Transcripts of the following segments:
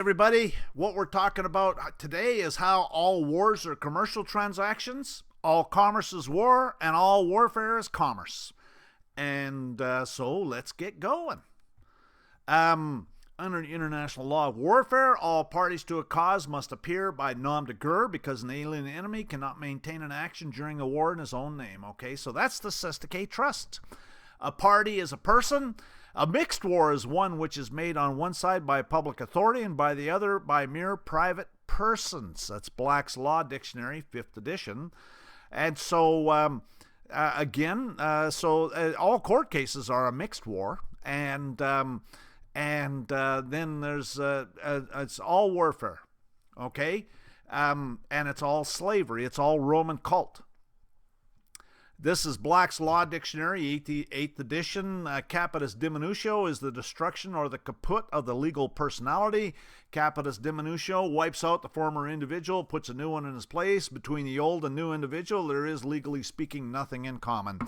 Everybody, what we're talking about today is how all wars are commercial transactions, all commerce is war, and all warfare is commerce. And so let's get going. Under international law of warfare, all parties to a cause must appear by nom de guerre because an alien enemy cannot maintain an action during a war in his own name. Okay, so that's the Sestake Trust. A party is a person. A mixed war is one which is made on one side by public authority and by the other by mere private persons. That's Black's Law Dictionary, 5th edition. And so, all court cases are a mixed war. And then there's it's all warfare, okay? And it's all slavery. It's all Roman cult. This is Black's Law Dictionary, 8th edition. Capitis diminutio is the destruction or the kaput of the legal personality. Capitis diminutio wipes out the former individual, puts a new one in his place. Between the old and new individual, there is, legally speaking, nothing in common.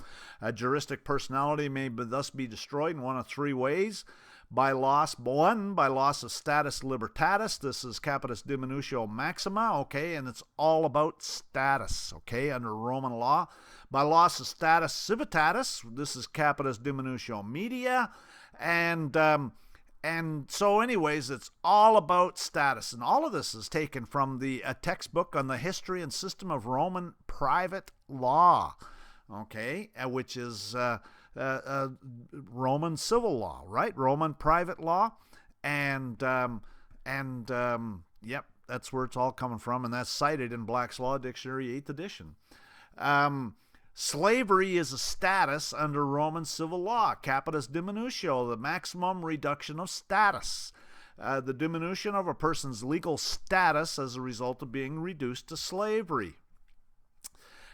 A juristic personality may thus be destroyed in one of three ways. By loss of status libertatis. This is Capitis diminutio maxima, okay, and it's all about status, okay, under Roman law. By loss of status civitatis, this is Capitis diminutio media, and so anyways, it's all about status, and all of this is taken from the textbook on the history and system of Roman private law, okay, which is Roman civil law, right? Roman private law, and yep, that's where it's all coming from, and that's cited in Black's Law Dictionary, 8th edition. Slavery is a status under Roman civil law. Capitis diminutio, the maximum reduction of status. The diminution of a person's legal status as a result of being reduced to slavery.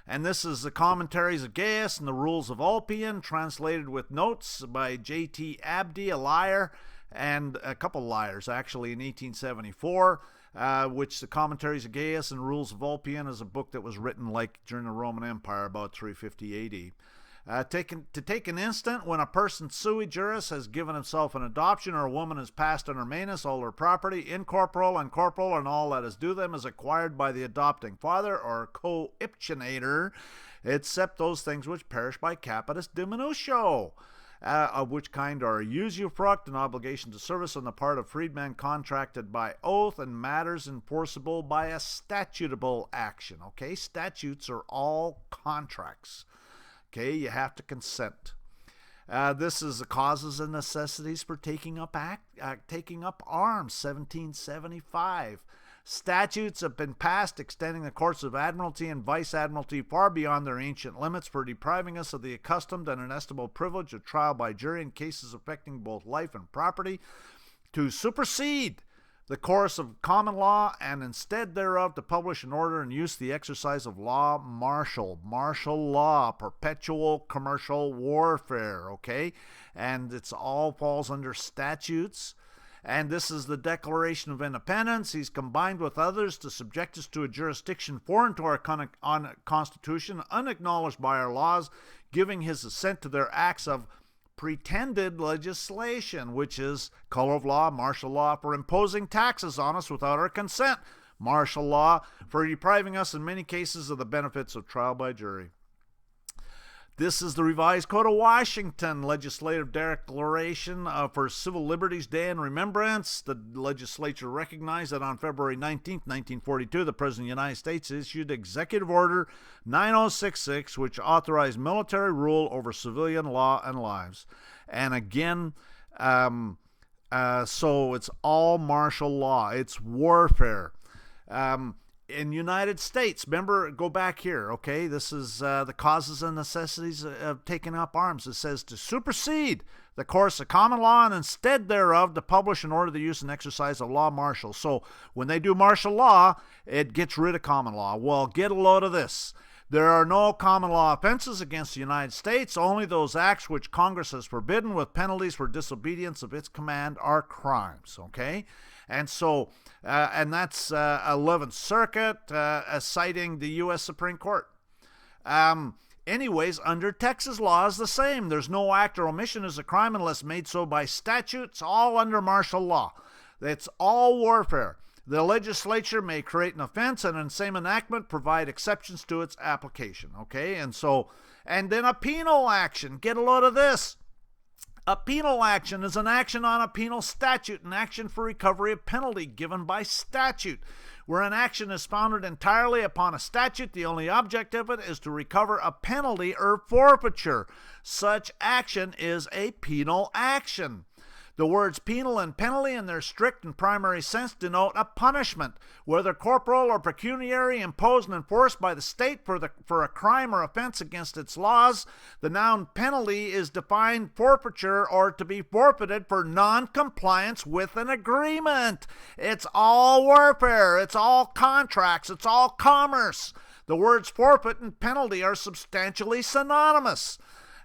And this is the Commentaries of Gaius and the Rules of Ulpian, translated with notes by J.T. Abdi, a liar, and a couple liars, actually, in 1874, which the Commentaries of Gaius and Rules of Ulpian is a book that was written like during the Roman Empire, about 350 A.D. To take an instant, when a person sui juris has given himself an adoption, or a woman has passed under manus all her property, incorporeal and corporeal, and all that is due them is acquired by the adopting father or coiptionator, except those things which perish by capitis diminutio, of which kind are usufruct, an obligation to service on the part of freedmen contracted by oath, and matters enforceable by a statutable action. Okay, statutes are all contracts. Okay, you have to consent. This is the causes and necessities for taking up arms, 1775. Statutes have been passed extending the courts of admiralty and vice-admiralty far beyond their ancient limits for depriving us of the accustomed and inestimable privilege of trial by jury in cases affecting both life and property, to supersede the course of common law, and instead thereof to publish an order and use the exercise of law martial law, perpetual commercial warfare, okay? And it's all falls under statutes. And this is the Declaration of Independence. He's combined with others to subject us to a jurisdiction foreign to our Constitution, unacknowledged by our laws, giving his assent to their acts of pretended legislation, which is color of law, martial law, for imposing taxes on us without our consent, martial law, for depriving us in many cases of the benefits of trial by jury. This is the Revised Code of Washington, Legislative Declaration for Civil Liberties Day in Remembrance. The legislature recognized that on February 19, 1942, the President of the United States issued Executive Order 9066, which authorized military rule over civilian law and lives. And again, so it's all martial law. It's warfare. In United States, remember, go back here, okay? This is the causes and necessities of taking up arms. It says to supersede the course of common law and instead thereof to publish and order the use and exercise of law martial. So when they do martial law, it gets rid of common law. Well, get a load of this. There are no common law offenses against the United States. Only those acts which Congress has forbidden with penalties for disobedience of its command are crimes, okay? And so, and that's 11th Circuit citing the U.S. Supreme Court. Anyways, under Texas law is the same. There's no act or omission is a crime unless made so by statute. It's all under martial law. It's all warfare. The legislature may create an offense and in the same enactment provide exceptions to its application. Okay, and then a penal action. Get a load of this. A penal action is an action on a penal statute, an action for recovery of penalty given by statute. Where an action is founded entirely upon a statute, the only object of it is to recover a penalty or forfeiture. Such action is a penal action. The words penal and penalty in their strict and primary sense denote a punishment, whether corporal or pecuniary, imposed and enforced by the state for a crime or offense against its laws. The noun penalty is defined forfeiture or to be forfeited for non-compliance with an agreement. It's all warfare. It's all contracts. It's all commerce. The words forfeit and penalty are substantially synonymous.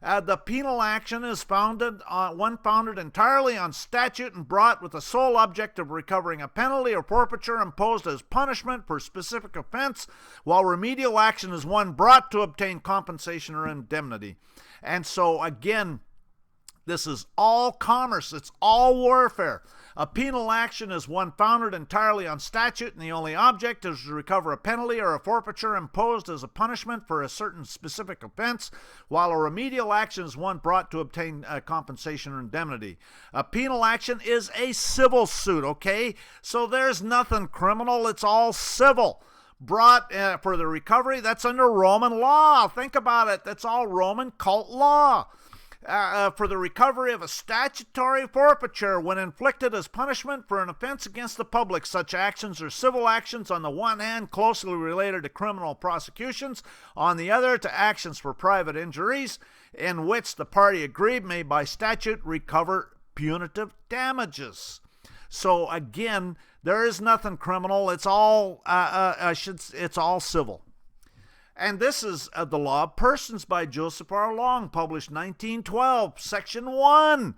The penal action is founded entirely on statute and brought with the sole object of recovering a penalty or forfeiture imposed as punishment for specific offense, while remedial action is one brought to obtain compensation or indemnity. And so, again, this is all commerce. It's all warfare. A penal action is one founded entirely on statute, and the only object is to recover a penalty or a forfeiture imposed as a punishment for a certain specific offense, while a remedial action is one brought to obtain compensation or indemnity. A penal action is a civil suit, okay? So there's nothing criminal. It's all civil. Brought for the recovery, that's under Roman law. Think about it. That's all Roman cult law. For the recovery of a statutory forfeiture when inflicted as punishment for an offense against the public. Such actions are civil actions on the one hand closely related to criminal prosecutions, on the other to actions for private injuries in which the party aggrieved may by statute recover punitive damages. So again, there is nothing criminal. It's all it's all civil. And this is the Law of Persons by Joseph R. Long, published 1912, Section 1.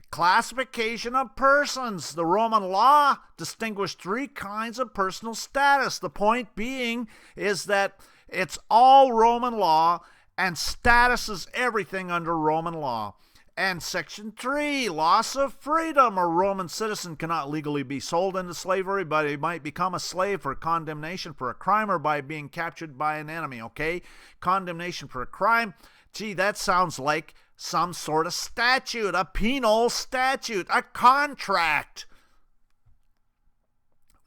Classification of persons. The Roman law distinguished three kinds of personal status. The point being is that it's all Roman law, and status is everything under Roman law. And Section 3, loss of freedom. A Roman citizen cannot legally be sold into slavery, but he might become a slave for condemnation for a crime or by being captured by an enemy, okay? Condemnation for a crime. Gee, that sounds like some sort of statute, a penal statute, a contract.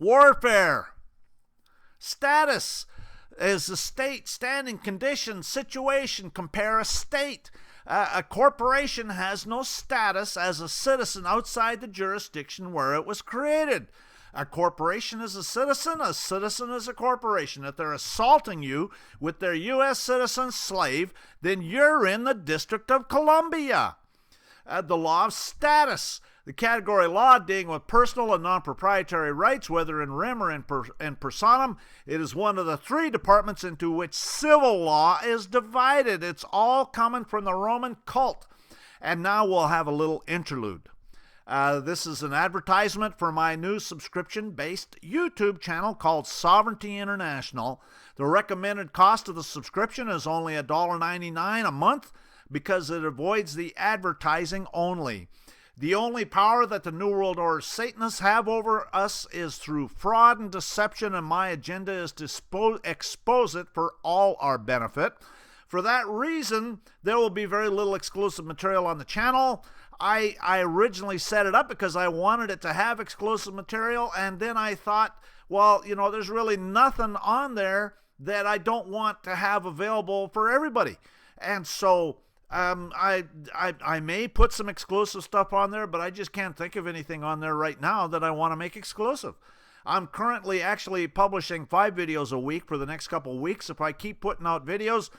Warfare. Status is a state, standing, condition, situation. Compare a state. A corporation has no status as a citizen outside the jurisdiction where it was created. A corporation is a citizen is a corporation. If they're assaulting you with their U.S. citizen slave, then you're in the District of Columbia. The law of status. The category law dealing with personal and non-proprietary rights, whether in rem or in personam. It is one of the three departments into which civil law is divided. It's all coming from the Roman cult. And now we'll have a little interlude. This is an advertisement for my new subscription-based YouTube channel called Sovereignty International. The recommended cost of the subscription is only $1.99 a month because it avoids the advertising only. The only power that the New World Order Satanists have over us is through fraud and deception, and my agenda is to expose it for all our benefit. For that reason, there will be very little exclusive material on the channel. I originally set it up because I wanted it to have exclusive material, and then I thought, well, you know, there's really nothing on there that I don't want to have available for everybody. And so I may put some exclusive stuff on there, but I just can't think of anything on there right now that I want to make exclusive. I'm currently actually publishing 5 videos a week for the next couple of weeks. If I keep putting out videos,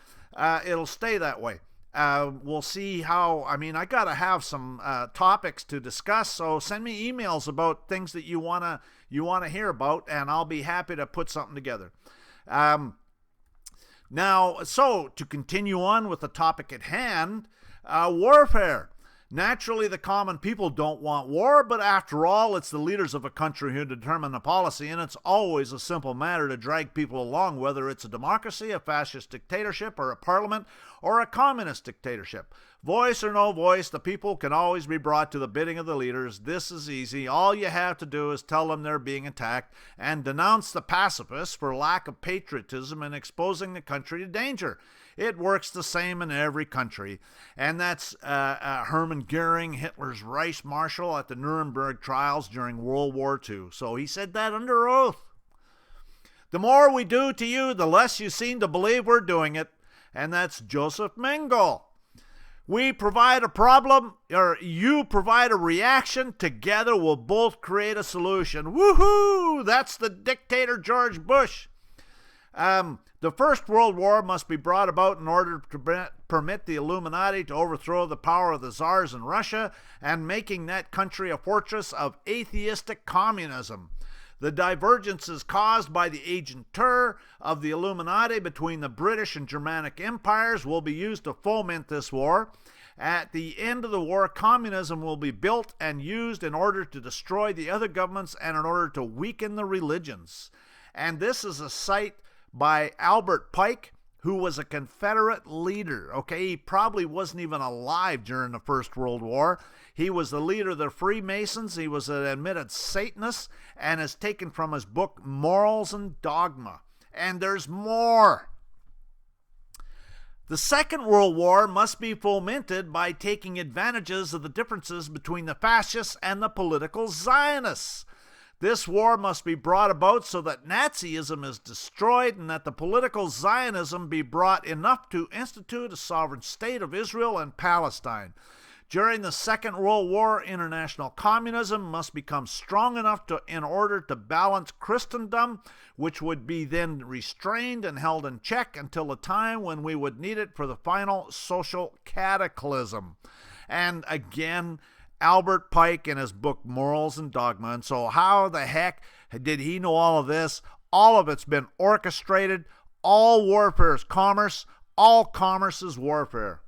it'll stay that way. We'll see how. I mean, I got to have some topics to discuss, so send me emails about things that you wanna hear about, and I'll be happy to put something together. Now, so to continue on with the topic at hand, warfare. Naturally, the common people don't want war, but after all, it's the leaders of a country who determine the policy, and it's always a simple matter to drag people along, whether it's a democracy, a fascist dictatorship, or a parliament, or a communist dictatorship. Voice or no voice, the people can always be brought to the bidding of the leaders. This is easy. All you have to do is tell them they're being attacked and denounce the pacifists for lack of patriotism and exposing the country to danger. It works the same in every country. And that's Hermann Goering, Hitler's Reich Marshal at the Nuremberg trials during World War II. So he said that under oath. The more we do to you, the less you seem to believe we're doing it. And that's Joseph Mengele. We provide a problem, or you provide a reaction. Together we'll both create a solution. Woohoo! That's the dictator George Bush. The First World War must be brought about in order to permit the Illuminati to overthrow the power of the czars in Russia and making that country a fortress of atheistic communism. The divergences caused by the agentur of the Illuminati between the British and Germanic empires will be used to foment this war. At the end of the war, communism will be built and used in order to destroy the other governments and in order to weaken the religions. And this is a cite by Albert Pike, who was a Confederate leader. Okay, he probably wasn't even alive during the First World War. He was the leader of the Freemasons. He was an admitted Satanist, and is taken from his book Morals and Dogma. And there's more. The Second World War must be fomented by taking advantages of the differences between the fascists and the political Zionists. This war must be brought about so that Nazism is destroyed and that the political Zionism be brought enough to institute a sovereign state of Israel and Palestine. During the Second World War, international communism must become strong enough in order to balance Christendom, which would be then restrained and held in check until the time when we would need it for the final social cataclysm. And again, Albert Pike in his book Morals and Dogma. And so how the heck did he know all of this? All of it's been orchestrated. All warfare is commerce. All commerce is warfare.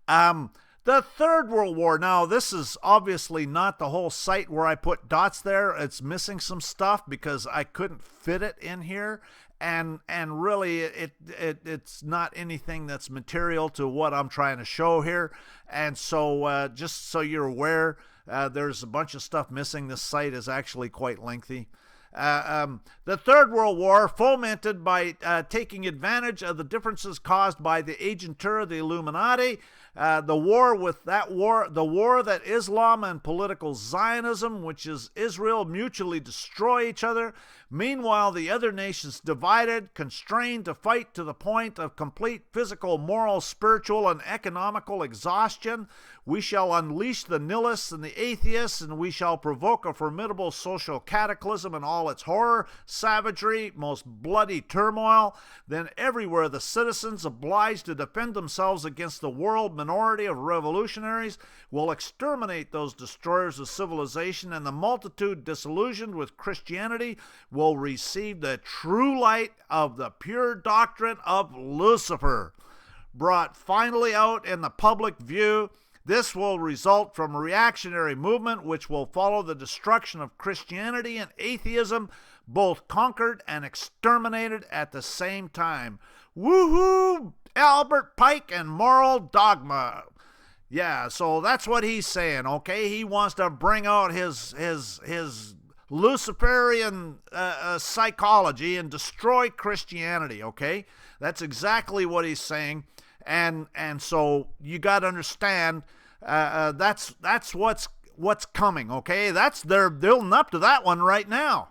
The Third World War. Now, this is obviously not the whole site where I put dots there. It's missing some stuff because I couldn't fit it in here. And really, it's not anything that's material to what I'm trying to show here. And so just so you're aware, there's a bunch of stuff missing. This site is actually quite lengthy. The Third World War, fomented by taking advantage of the differences caused by the agentur of the Illuminati, the war that Islam and political Zionism, which is Israel, mutually destroy each other. Meanwhile, the other nations divided, constrained to fight to the point of complete physical, moral, spiritual, and economical exhaustion. We shall unleash the nihilists and the atheists, and we shall provoke a formidable social cataclysm in all its horror, savagery, most bloody turmoil. Then everywhere the citizens, obliged to defend themselves against the world minority of revolutionaries, will exterminate those destroyers of civilization, and the multitude disillusioned with Christianity will receive the true light of the pure doctrine of Lucifer, brought finally out in the public view. This will result from a reactionary movement which will follow the destruction of Christianity and atheism, both conquered and exterminated at the same time. Woohoo! Albert Pike and Moral Dogma. Yeah, so that's what he's saying, okay? He wants to bring out his Luciferian psychology and destroy Christianity, okay? That's exactly what he's saying. And so you got to understand that's what's coming, okay? They're building up to that one right now.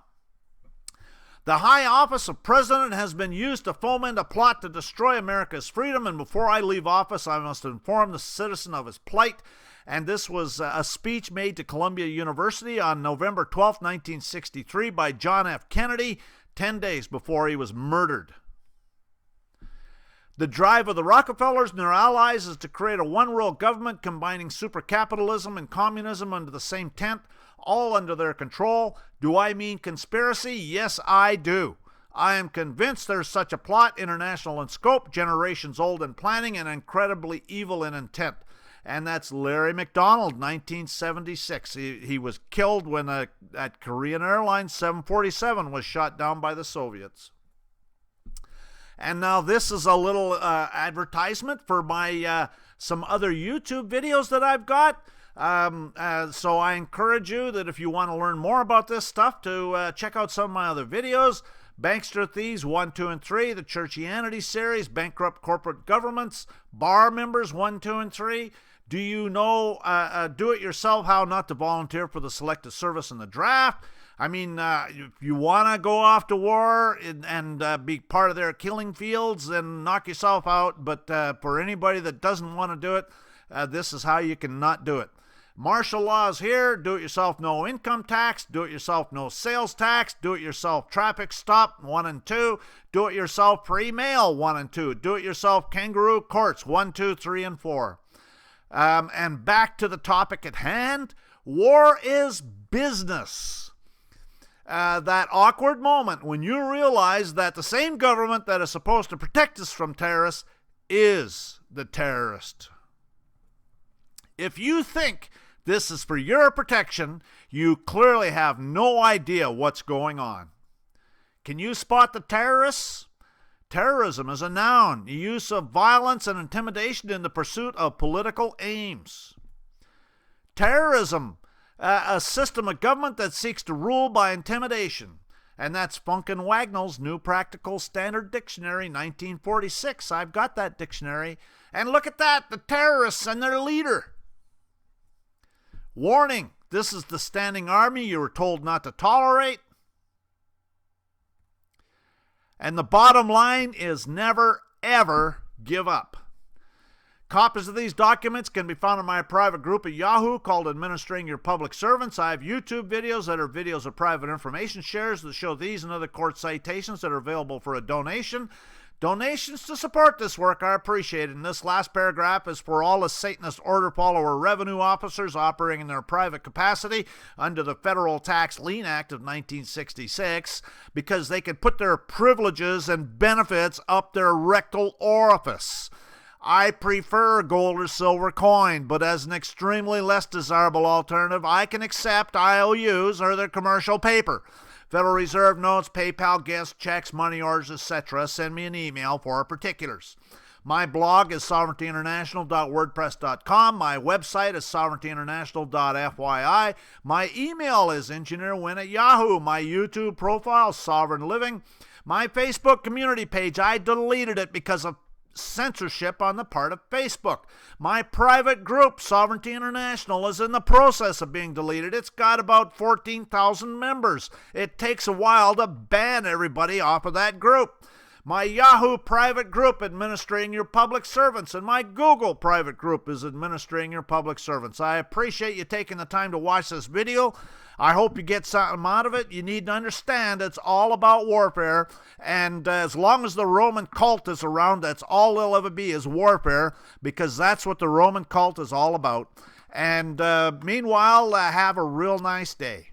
The high office of president has been used to foment a plot to destroy America's freedom, and before I leave office, I must inform the citizen of his plight. And this was a speech made to Columbia University on November 12, 1963 by John F. Kennedy, 10 days before he was murdered. The drive of the Rockefellers and their allies is to create a one-world government combining supercapitalism and communism under the same tent, all under their control. Do I mean conspiracy? Yes, I do. I am convinced there's such a plot, international in scope, generations old in planning, and incredibly evil in intent. And that's Larry McDonald, 1976. He was killed when that Korean Airlines 747 was shot down by the Soviets. And now this is a little advertisement for my some other YouTube videos that I've got. So I encourage you that if you want to learn more about this stuff, to check out some of my other videos. Bankster Thieves 1, 2, and 3, the Churchianity series, Bankrupt Corporate Governments, Bar Members 1, 2, and 3. Do you know Do It Yourself, How Not to Volunteer for the Selective Service in the Draft? I mean, if you want to go off to war and be part of their killing fields, then knock yourself out. But for anybody that doesn't want to do it, this is how you can not do it. Martial laws here, do-it-yourself no income tax, do-it-yourself no sales tax, do-it-yourself traffic stop 1 and 2, do-it-yourself pre-mail 1 and 2, do-it-yourself kangaroo courts 1, 2, 3, and 4. And back to the topic at hand, war is business. That awkward moment when you realize that the same government that is supposed to protect us from terrorists is the terrorist. If you think this is for your protection, you clearly have no idea what's going on. Can you spot the terrorists? Terrorism is a noun, the use of violence and intimidation in the pursuit of political aims. Terrorism, a system of government that seeks to rule by intimidation. And that's Funk and Wagnall's New Practical Standard Dictionary, 1946. I've got that dictionary. And look at that, the terrorists and their leader. Warning, this is the standing army you were told not to tolerate. And the bottom line is never, ever give up. Copies of these documents can be found in my private group at Yahoo called Administering Your Public Servants. I have YouTube videos that are videos of private information shares that show these and other court citations that are available for a donation. Donations to support this work are appreciated, and this last paragraph is for all the Satanist order follower revenue officers operating in their private capacity under the Federal Tax Lien Act of 1966, because they can put their privileges and benefits up their rectal orifice. I prefer gold or silver coin, but as an extremely less desirable alternative, I can accept IOUs or their commercial paper. Federal Reserve notes, PayPal gifts, checks, money orders, etc. Send me an email for particulars. My blog is sovereigntyinternational.wordpress.com. My website is sovereigntyinternational.fyi. My email is engineerwin@yahoo. My YouTube profile is Sovereign Living. My Facebook community page, I deleted it because of censorship on the part of Facebook. My private group, Sovereignty International, is in the process of being deleted. It's got about 14,000 members. It takes a while to ban everybody off of that group. My Yahoo private group, Administering Your Public Servants, and my Google private group is Administering Your Public Servants. I appreciate you taking the time to watch this video. I hope you get something out of it. You need to understand it's all about warfare, and as long as the Roman cult is around, that's all there'll ever be is warfare, because that's what the Roman cult is all about. And meanwhile, have a real nice day.